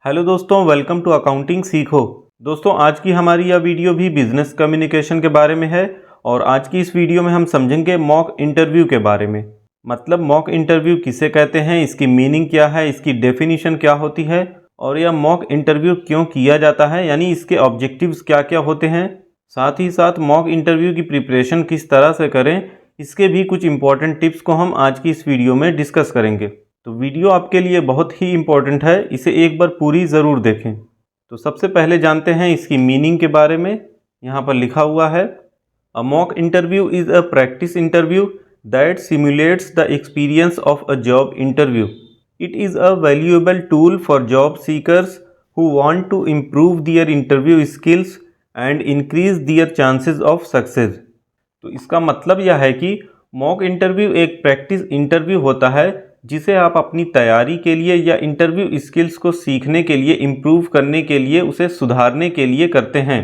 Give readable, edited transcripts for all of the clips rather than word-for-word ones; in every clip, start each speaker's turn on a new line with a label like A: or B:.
A: Hello दोस्तों, welcome to accounting सीखो। दोस्तों, आज की हमारी यह वीडियो भी बिजनेस कम्युनिकेशन के बारे में है और आज की इस वीडियो में हम समझेंगे मॉक इंटरव्यू के बारे में। मतलब मॉक इंटरव्यू किसे कहते हैं, इसकी मीनिंग क्या है, इसकी डेफिनेशन क्या होती है और यह मॉक इंटरव्यू क्यों किया जाता है, यानी इसके ऑब्जेक्टिव्स क्या क्या होते हैं। साथ ही साथ मॉक इंटरव्यू की प्रिपरेशन किस तरह से करें, इसके भी कुछ इंपॉर्टेंट टिप्स को हम आज की इस वीडियो में डिस्कस करेंगे। तो वीडियो आपके लिए बहुत ही इम्पोर्टेंट है, इसे एक बार पूरी ज़रूर देखें। तो सबसे पहले जानते हैं इसकी मीनिंग के बारे में। यहाँ पर लिखा हुआ है, a mock interview is a practice interview that simulates the experience of a job interview. It is a valuable tool for job seekers who want to improve their interview skills and increase their chances of success. तो इसका मतलब यह है कि mock interview एक practice interview होता है जिसे आप अपनी तैयारी के लिए या इंटरव्यू स्किल्स को सीखने के लिए, इम्प्रूव करने के लिए, उसे सुधारने के लिए करते हैं।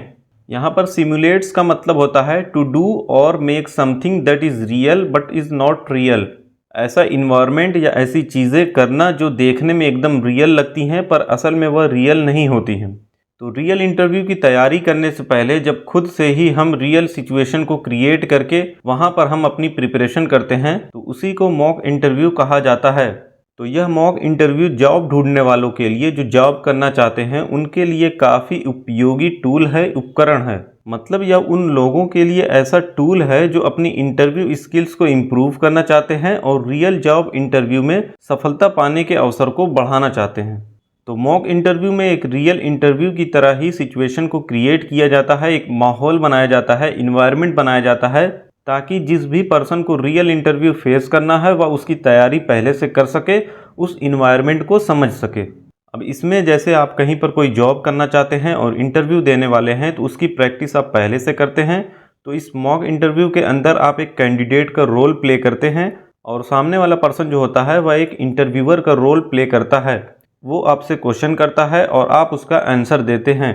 A: यहाँ पर सिमुलेट्स का मतलब होता है टू डू और make something that is real but is not real. ऐसा इन्वायरमेंट या ऐसी चीज़ें करना जो देखने में एकदम रियल लगती हैं पर असल में वह रियल नहीं होती हैं। तो रियल इंटरव्यू की तैयारी करने से पहले जब खुद से ही हम रियल सिचुएशन को क्रिएट करके वहाँ पर हम अपनी प्रिपरेशन करते हैं तो उसी को मॉक इंटरव्यू कहा जाता है। तो यह मॉक इंटरव्यू जॉब ढूंढने वालों के लिए, जो जॉब करना चाहते हैं, उनके लिए काफ़ी उपयोगी टूल है, उपकरण है। मतलब यह उन लोगों के लिए ऐसा टूल है जो अपनी इंटरव्यू स्किल्स को इम्प्रूव करना चाहते हैं और रियल जॉब इंटरव्यू में सफलता पाने के अवसर को बढ़ाना चाहते हैं। तो मॉक इंटरव्यू में एक रियल इंटरव्यू की तरह ही सिचुएशन को क्रिएट किया जाता है, एक माहौल बनाया जाता है, इन्वायरमेंट बनाया जाता है, ताकि जिस भी पर्सन को रियल इंटरव्यू फेस करना है वह उसकी तैयारी पहले से कर सके, उस इन्वायरमेंट को समझ सके। अब इसमें जैसे आप कहीं पर कोई जॉब करना चाहते हैं और इंटरव्यू देने वाले हैं तो उसकी प्रैक्टिस आप पहले से करते हैं। तो इस मॉक इंटरव्यू के अंदर आप एक कैंडिडेट का रोल प्ले करते हैं और सामने वाला पर्सन जो होता है वह एक इंटरव्यूअर का रोल प्ले करता है। वो आपसे क्वेश्चन करता है और आप उसका आंसर देते हैं।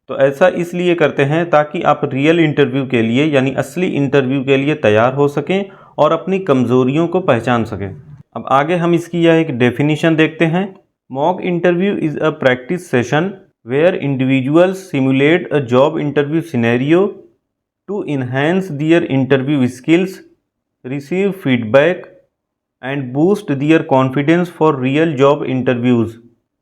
A: तो ऐसा इसलिए करते हैं ताकि आप रियल इंटरव्यू के लिए, यानी असली इंटरव्यू के लिए तैयार हो सकें और अपनी कमज़ोरियों को पहचान सकें। अब आगे हम इसकी यह एक डेफिनेशन देखते हैं। Mock interview is a practice session where individuals simulate a job interview scenario to enhance their interview skills, receive feedback and boost their confidence for real job interviews.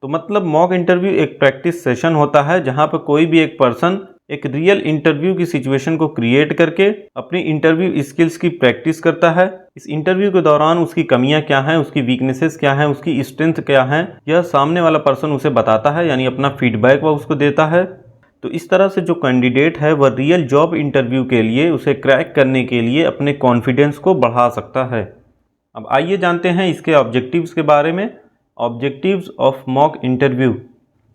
A: तो मतलब मॉक इंटरव्यू एक practice session होता है जहां पर कोई भी एक पर्सन एक रियल इंटरव्यू की सिचुएशन को क्रिएट करके अपनी इंटरव्यू स्किल्स की प्रैक्टिस करता है। इस इंटरव्यू के दौरान उसकी कमियां क्या हैं, उसकी वीकनेसेस क्या हैं, उसकी स्ट्रेंथ क्या हैं, यह सामने वाला पर्सन उसे बताता है, यानी अपना फीडबैक वह उसको देता है। तो इस तरह से जो कैंडिडेट है वह रियल जॉब इंटरव्यू के लिए, उसे क्रैक करने के लिए अपने कॉन्फिडेंस को बढ़ा सकता है। अब आइए जानते हैं इसके ऑब्जेक्टिव्स के बारे में। Objectives of mock interview.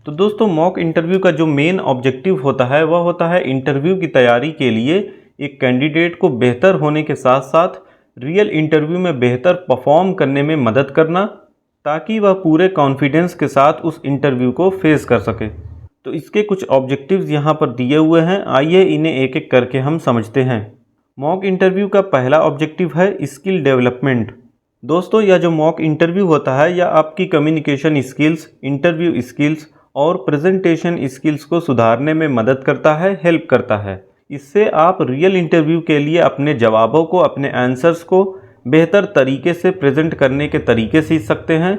A: तो दोस्तों, मॉक इंटरव्यू का जो मेन ऑब्जेक्टिव होता है वह होता है इंटरव्यू की तैयारी के लिए एक कैंडिडेट को बेहतर होने के साथ साथ रियल इंटरव्यू में बेहतर परफॉर्म करने में मदद करना, ताकि वह पूरे कॉन्फिडेंस के साथ उस इंटरव्यू को फेस कर सके। तो इसके कुछ ऑब्जेक्टिव्स यहाँ पर दिए हुए हैं, आइए इन्हें एक एक करके हम समझते हैं। मॉक इंटरव्यू का पहला ऑब्जेक्टिव है स्किल डेवलपमेंट। दोस्तों, यह जो मॉक इंटरव्यू होता है यह आपकी कम्युनिकेशन स्किल्स, इंटरव्यू स्किल्स और प्रेजेंटेशन स्किल्स को सुधारने में मदद करता है, हेल्प करता है। इससे आप रियल इंटरव्यू के लिए अपने जवाबों को, अपने आंसर्स को बेहतर तरीके से प्रेजेंट करने के तरीके सीख सकते हैं।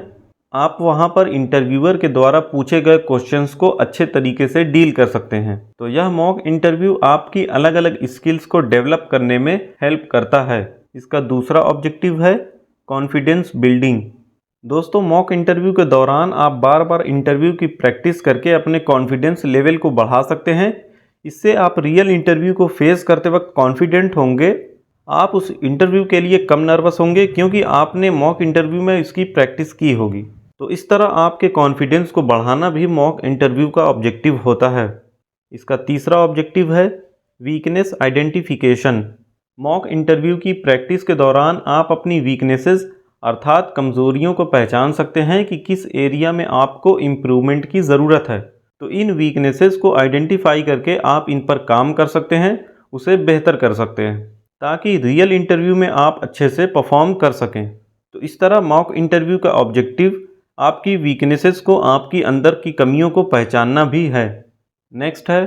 A: आप वहां पर इंटरव्यूअर के द्वारा पूछे गए क्वेश्चंस को अच्छे तरीके से डील कर सकते हैं। तो यह मॉक इंटरव्यू आपकी अलग अलग स्किल्स को डेवलप करने में हेल्प करता है। इसका दूसरा ऑब्जेक्टिव है कॉन्फिडेंस बिल्डिंग। दोस्तों, मॉक इंटरव्यू के दौरान आप बार बार इंटरव्यू की प्रैक्टिस करके अपने कॉन्फिडेंस लेवल को बढ़ा सकते हैं। इससे आप रियल इंटरव्यू को फेस करते वक्त कॉन्फिडेंट होंगे। आप उस इंटरव्यू के लिए कम नर्वस होंगे क्योंकि आपने मॉक इंटरव्यू में इसकी प्रैक्टिस की होगी। तो इस तरह आपके कॉन्फिडेंस को बढ़ाना भी मॉक इंटरव्यू का ऑब्जेक्टिव होता है। इसका तीसरा ऑब्जेक्टिव है वीकनेस आइडेंटिफिकेशन। मॉक इंटरव्यू की प्रैक्टिस के दौरान आप अपनी वीकनेसेस अर्थात कमज़ोरियों को पहचान सकते हैं कि किस एरिया में आपको इम्प्रूवमेंट की ज़रूरत है। तो इन वीकनेसेस को आइडेंटिफाई करके आप इन पर काम कर सकते हैं, उसे बेहतर कर सकते हैं, ताकि रियल इंटरव्यू में आप अच्छे से परफॉर्म कर सकें। तो इस तरह मॉक इंटरव्यू का ऑब्जेक्टिव आपकी वीकनेसेस को, आपकी अंदर की कमियों को पहचानना भी है। नेक्स्ट है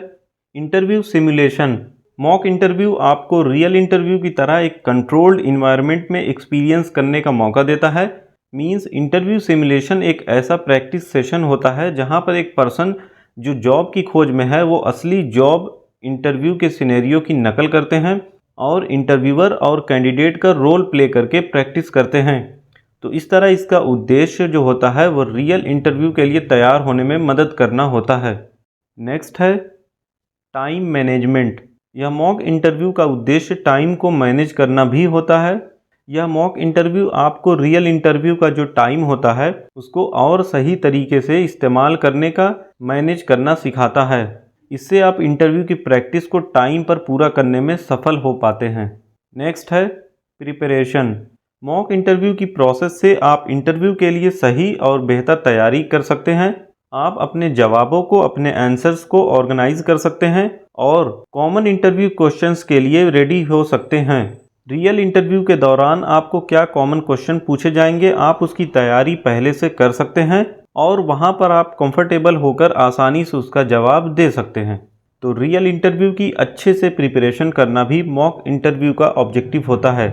A: इंटरव्यू सिमुलेशन। मॉक इंटरव्यू आपको रियल इंटरव्यू की तरह एक कंट्रोल्ड इन्वायरमेंट में एक्सपीरियंस करने का मौका देता है। मींस इंटरव्यू सिमुलेशन एक ऐसा प्रैक्टिस सेशन होता है जहां पर एक पर्सन जो जॉब की खोज में है वो असली जॉब इंटरव्यू के सिनेरियो की नकल करते हैं और इंटरव्यूअर और कैंडिडेट का रोल प्ले करके प्रैक्टिस करते हैं। तो इस तरह इसका उद्देश्य जो होता है वो रियल इंटरव्यू के लिए तैयार होने में मदद करना होता है। नेक्स्ट है टाइम मैनेजमेंट। यह मॉक इंटरव्यू का उद्देश्य टाइम को मैनेज करना भी होता है। यह मॉक इंटरव्यू आपको रियल इंटरव्यू का जो टाइम होता है उसको और सही तरीके से इस्तेमाल करने का, मैनेज करना सिखाता है। इससे आप इंटरव्यू की प्रैक्टिस को टाइम पर पूरा करने में सफल हो पाते हैं। नेक्स्ट है प्रिपरेशन। मॉक इंटरव्यू की प्रोसेस से आप इंटरव्यू के लिए सही और बेहतर तैयारी कर सकते हैं। आप अपने जवाबों को, अपने आंसर्स को ऑर्गेनाइज कर सकते हैं और कॉमन इंटरव्यू क्वेश्चंस के लिए रेडी हो सकते हैं। रियल इंटरव्यू के दौरान आपको क्या कॉमन क्वेश्चन पूछे जाएंगे, आप उसकी तैयारी पहले से कर सकते हैं और वहां पर आप कंफर्टेबल होकर आसानी से उसका जवाब दे सकते हैं। तो रियल इंटरव्यू की अच्छे से प्रिपरेशन करना भी मॉक इंटरव्यू का ऑब्जेक्टिव होता है।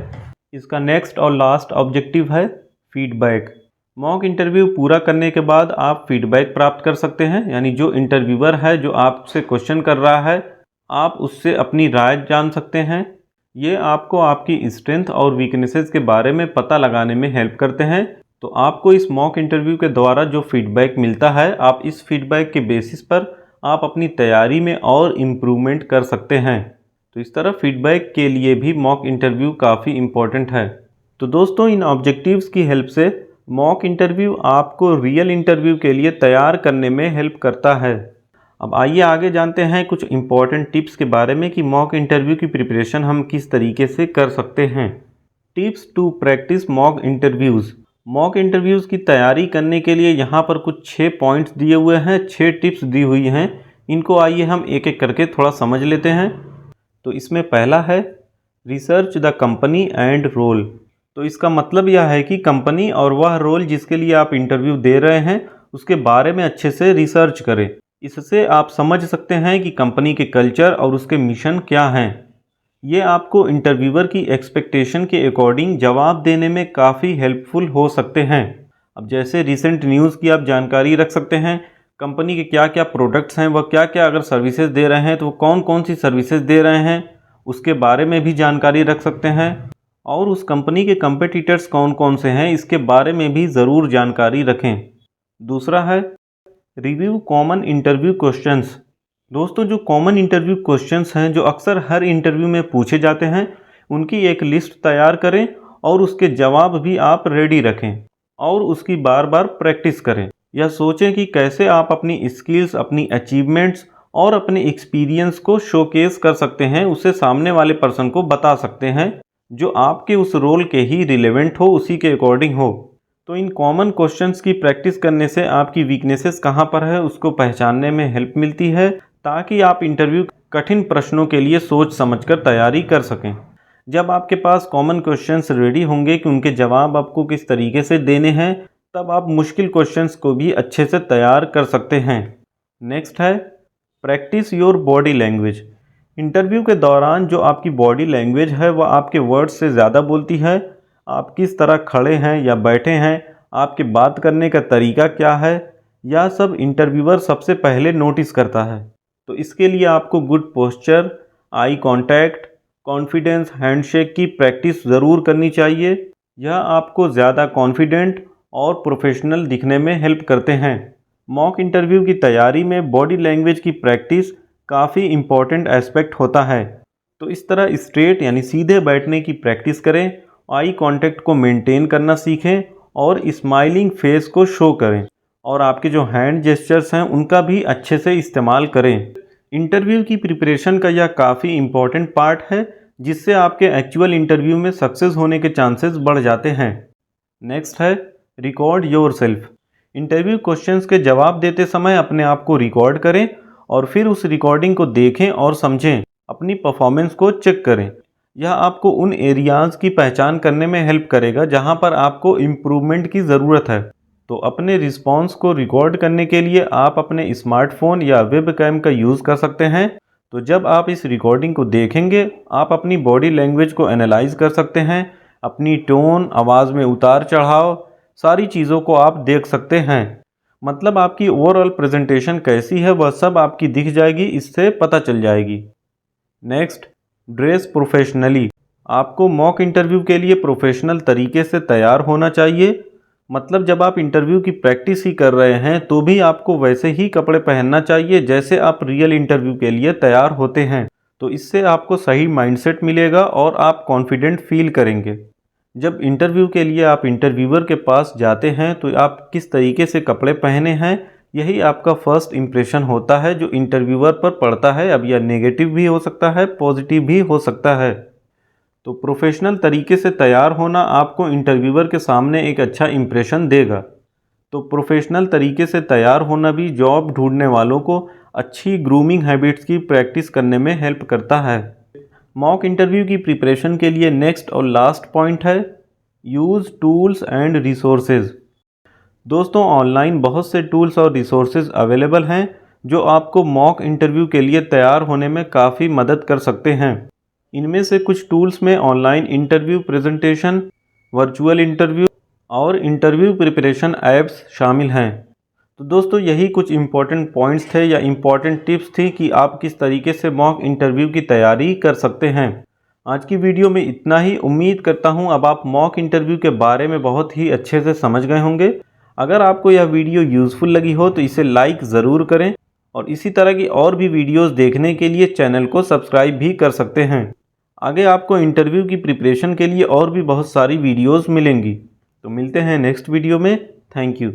A: इसका नेक्स्ट और लास्ट ऑब्जेक्टिव है फीडबैक। मॉक इंटरव्यू पूरा करने के बाद आप फीडबैक प्राप्त कर सकते हैं, यानी जो इंटरव्यूअर है जो आपसे क्वेश्चन कर रहा है आप उससे अपनी राय जान सकते हैं। ये आपको आपकी स्ट्रेंथ और वीकनेसेस के बारे में पता लगाने में हेल्प करते हैं। तो आपको इस मॉक इंटरव्यू के द्वारा जो फीडबैक मिलता है, आप इस फीडबैक के बेसिस पर आप अपनी तैयारी में और इम्प्रूवमेंट कर सकते हैं। तो इस तरह फीडबैक के लिए भी मॉक इंटरव्यू काफ़ी इम्पोर्टेंट है। तो दोस्तों, इन ऑब्जेक्टिव्स की हेल्प से मॉक इंटरव्यू आपको रियल इंटरव्यू के लिए तैयार करने में हेल्प करता है। अब आइए आगे जानते हैं कुछ इम्पॉर्टेंट टिप्स के बारे में कि मॉक इंटरव्यू की प्रिपरेशन हम किस तरीके से कर सकते हैं। Tips to practice mock interviews. Mock interviews की तैयारी करने के लिए यहाँ पर कुछ 6 पॉइंट्स दिए हुए हैं, 6 टिप्स दी हुई हैं। इनको आइए हम एक एक करके थोड़ा समझ लेते हैं। तो इसमें पहला है research the company and role. तो इसका मतलब यह है कि कंपनी और वह रोल जिसके लिए आप इंटरव्यू दे रहे हैं उसके बारे में अच्छे से रिसर्च करें। इससे आप समझ सकते हैं कि कंपनी के कल्चर और उसके मिशन क्या हैं। ये आपको इंटरव्यूअर की एक्सपेक्टेशन के अकॉर्डिंग जवाब देने में काफ़ी हेल्पफुल हो सकते हैं। अब जैसे रिसेंट न्यूज़ की आप जानकारी रख सकते हैं, कंपनी के क्या क्या प्रोडक्ट्स हैं, वह क्या क्या अगर सर्विसेज दे रहे हैं तो वो कौन कौन सी सर्विसेज दे रहे हैं उसके बारे में भी जानकारी रख सकते हैं। और उस कंपनी के कंपेटिटर्स कौन कौन से हैं इसके बारे में भी ज़रूर जानकारी रखें। दूसरा है रिव्यू कॉमन इंटरव्यू क्वेश्चंस। दोस्तों, जो कॉमन इंटरव्यू क्वेश्चंस हैं जो अक्सर हर इंटरव्यू में पूछे जाते हैं उनकी एक लिस्ट तैयार करें और उसके जवाब भी आप रेडी रखें और उसकी बार बार प्रैक्टिस करें। यह सोचें कि कैसे आप अपनी स्किल्स, अपनी अचीवमेंट्स और अपने एक्सपीरियंस को शोकेस कर सकते हैं, उसे सामने वाले पर्सन को बता सकते हैं जो आपके उस रोल के ही रिलेवेंट हो, उसी के अकॉर्डिंग हो। तो इन कॉमन क्वेश्चंस की प्रैक्टिस करने से आपकी वीकनेसेस कहाँ पर है उसको पहचानने में हेल्प मिलती है, ताकि आप इंटरव्यू कठिन प्रश्नों के लिए सोच समझकर तैयारी कर सकें। जब आपके पास कॉमन क्वेश्चंस रेडी होंगे कि उनके जवाब आपको किस तरीके से देने हैं, तब आप मुश्किल क्वेश्चंस को भी अच्छे से तैयार कर सकते हैं। नेक्स्ट है practice your body language. Interview के दौरान जो आपकी बॉडी लैंग्वेज है वह आपके वर्ड्स से ज़्यादा बोलती है। आप किस तरह खड़े हैं या बैठे हैं, आपके बात करने का तरीका क्या है, यह सब इंटरव्यूअर सबसे पहले नोटिस करता है। तो इसके लिए आपको good posture, eye contact, confidence, handshake की प्रैक्टिस ज़रूर करनी चाहिए। यह आपको ज़्यादा कॉन्फिडेंट और प्रोफेशनल दिखने में हेल्प करते हैं। मॉक इंटरव्यू की तैयारी में बॉडी लैंग्वेज की प्रैक्टिस काफ़ी इम्पॉर्टेंट एस्पेक्ट होता है। तो इस तरह स्ट्रेट यानी सीधे बैठने की प्रैक्टिस करें, आई कांटेक्ट को मेंटेन करना सीखें और स्माइलिंग फेस को शो करें और आपके जो हैंड जेस्चर्स हैं उनका भी अच्छे से इस्तेमाल करें। इंटरव्यू की प्रिपरेशन का यह काफ़ी इम्पॉर्टेंट पार्ट है जिससे आपके एक्चुअल इंटरव्यू में सक्सेस होने के चांसेस बढ़ जाते हैं। नेक्स्ट है रिकॉर्ड योरसेल्फ। इंटरव्यू क्वेश्चंस के जवाब देते समय अपने आप को रिकॉर्ड करें और फिर उस रिकॉर्डिंग को देखें और समझें, अपनी परफॉर्मेंस को चेक करें। यह आपको उन एरियाज़ की पहचान करने में हेल्प करेगा जहां पर आपको इम्प्रूवमेंट की ज़रूरत है। तो अपने रिस्पॉन्स को रिकॉर्ड करने के लिए आप अपने स्मार्टफोन या वेब कैम का यूज़ कर सकते हैं। तो जब आप इस रिकॉर्डिंग को देखेंगे, आप अपनी बॉडी लैंग्वेज को एनालाइज कर सकते हैं, अपनी टोन, आवाज़ में उतार चढ़ाव, सारी चीज़ों को आप देख सकते हैं। मतलब आपकी ओवरऑल प्रेजेंटेशन कैसी है वह सब आपकी दिख जाएगी, इससे पता चल जाएगी। Next, dress professionally. आपको मॉक इंटरव्यू के लिए प्रोफेशनल तरीके से तैयार होना चाहिए। मतलब जब आप इंटरव्यू की प्रैक्टिस ही कर रहे हैं तो भी आपको वैसे ही कपड़े पहनना चाहिए जैसे आप रियल इंटरव्यू के लिए तैयार होते हैं। तो इससे आपको सही माइंडसेट मिलेगा और आप कॉन्फिडेंट फील करेंगे। जब इंटरव्यू के लिए आप इंटरव्यूअर के पास जाते हैं तो आप किस तरीके से कपड़े पहने हैं, यही आपका फर्स्ट इम्प्रेशन होता है जो इंटरव्यूअर पर पड़ता है। अब यह नेगेटिव भी हो सकता है, पॉजिटिव भी हो सकता है। तो प्रोफेशनल तरीके से तैयार होना आपको इंटरव्यूअर के सामने एक अच्छा इम्प्रेशन देगा। तो प्रोफेशनल तरीके से तैयार होना भी जॉब ढूंढने वालों को अच्छी ग्रूमिंग हैबिट्स की प्रैक्टिस करने में हेल्प करता है। मॉक इंटरव्यू की प्रिपरेशन के लिए नेक्स्ट और लास्ट पॉइंट है यूज़ टूल्स एंड रिसोर्सेज। दोस्तों, ऑनलाइन बहुत से टूल्स और रिसोर्सेज अवेलेबल हैं जो आपको मॉक इंटरव्यू के लिए तैयार होने में काफ़ी मदद कर सकते हैं। इनमें से कुछ टूल्स में online interview presentation, virtual interview और इंटरव्यू प्रिपरेशन ऐप्स शामिल हैं। तो दोस्तों, यही कुछ इम्पॉर्टेंट पॉइंट्स थे या इम्पॉर्टेंट टिप्स थी कि आप किस तरीके से मॉक इंटरव्यू की तैयारी कर सकते हैं। आज की वीडियो में इतना ही। उम्मीद करता हूं अब आप मॉक इंटरव्यू के बारे में बहुत ही अच्छे से समझ गए होंगे। अगर आपको यह वीडियो यूज़फुल लगी हो तो इसे लाइक ज़रूर करें और इसी तरह की और भी वीडियोस देखने के लिए चैनल को सब्सक्राइब भी कर सकते हैं। आगे आपको इंटरव्यू की प्रिपरेशन के लिए और भी बहुत सारी वीडियोस मिलेंगी। तो मिलते हैं नेक्स्ट वीडियो में। Thank you.